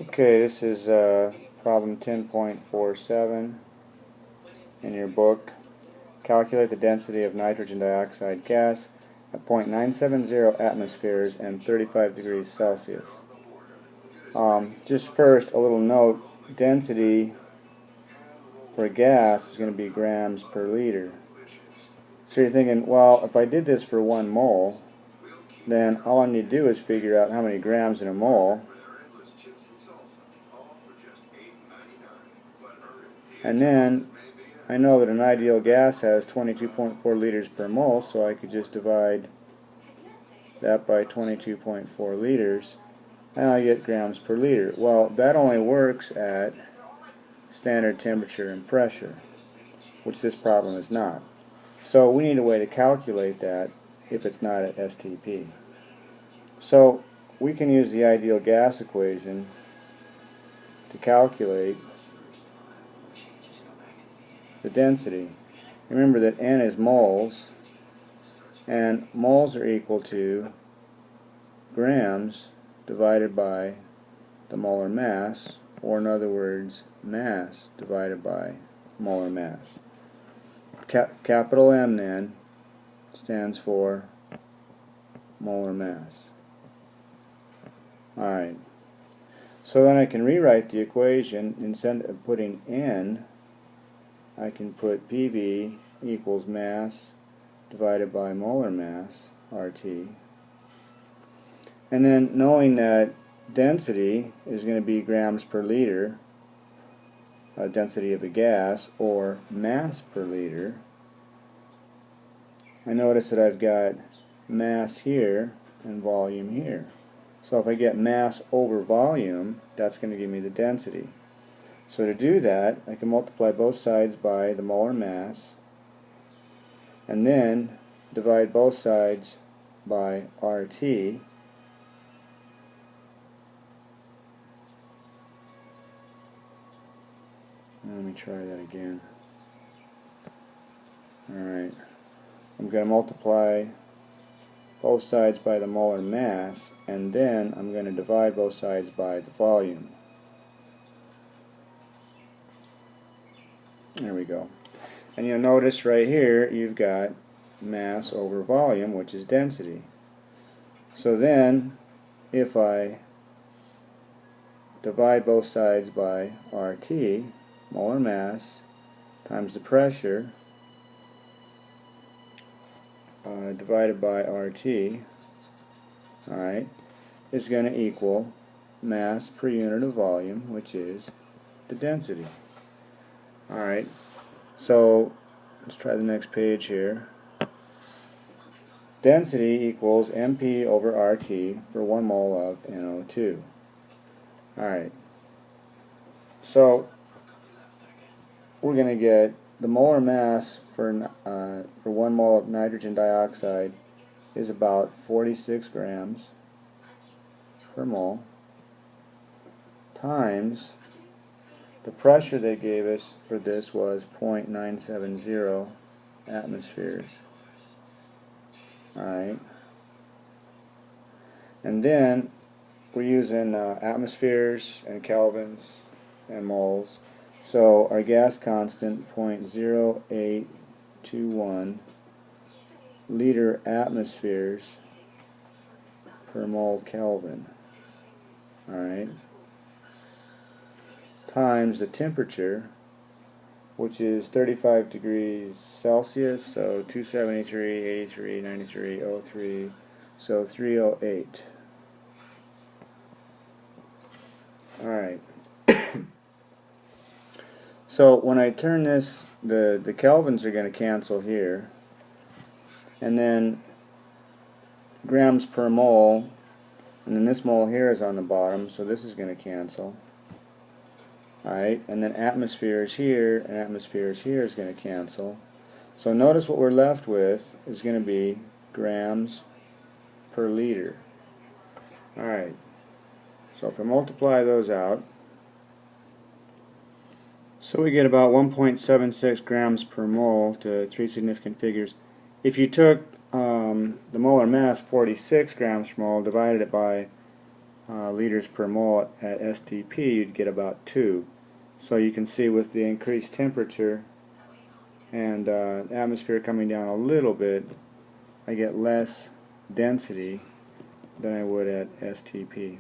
Okay, this is problem 10.47 in your book. Calculate the density of nitrogen dioxide gas at 0.970 atmospheres and 35 degrees Celsius. Just first, a little note, density for gas is going to be grams per liter. So you're thinking, well, if I did this for 1 mole, then all I need to do is figure out how many grams in a mole, and then I know that an ideal gas has 22.4 liters per mole, so I could just divide that by 22.4 liters, and I get grams per liter. Well, that only works at standard temperature and pressure, which this problem is not. So we need a way to calculate that if it's not at STP. So we can use the ideal gas equation to calculate the density. Remember that N is moles, and moles are equal to grams divided by the molar mass, or in other words, mass divided by molar mass. Capital M then stands for molar mass. Alright, so then I can rewrite the equation. Instead of putting N, I can put PV equals mass divided by molar mass, RT. And then knowing that density is going to be grams per liter, density of a gas, or mass per liter, I notice that I've got mass here and volume here. So if I get mass over volume, that's going to give me the density. So to do that, I can multiply both sides by the molar mass, and then divide both sides by RT. Let me try that again. Alright, I'm going to multiply both sides by the molar mass, and then I'm going to divide both sides by the volume. There we go. And you'll notice right here you've got mass over volume, which is density. So then, if I divide both sides by RT, molar mass times the pressure divided by RT, alright, is going to equal mass per unit of volume, which is the density. Alright, so let's try the next page here. Density equals MP over RT for 1 mole of NO2. Alright, so we're going to get the molar mass for 1 mole of nitrogen dioxide is about 46 grams per mole times the pressure they gave us for this was 0.970 atmospheres. Alright, and then we're using atmospheres and kelvins and moles. So our gas constant 0.0821 liter atmospheres per mole Kelvin. Alright, times the temperature, which is 35 degrees Celsius, so 273, 83, 93, 03, so 308. Alright. So when I turn this, the kelvins are going to cancel here, and then grams per mole, and then this mole here is on the bottom, so this is going to cancel. Alright, and then atmospheres here and atmospheres here is going to cancel. So notice what we're left with is going to be grams per liter. Alright, so if I multiply those out, so we get about 1.76 grams per mole to 3 significant figures. If you took the molar mass, 46 grams per mole, divided it by liters per mole at STP, you'd get about 2. So you can see with the increased temperature and atmosphere coming down a little bit, I get less density than I would at STP.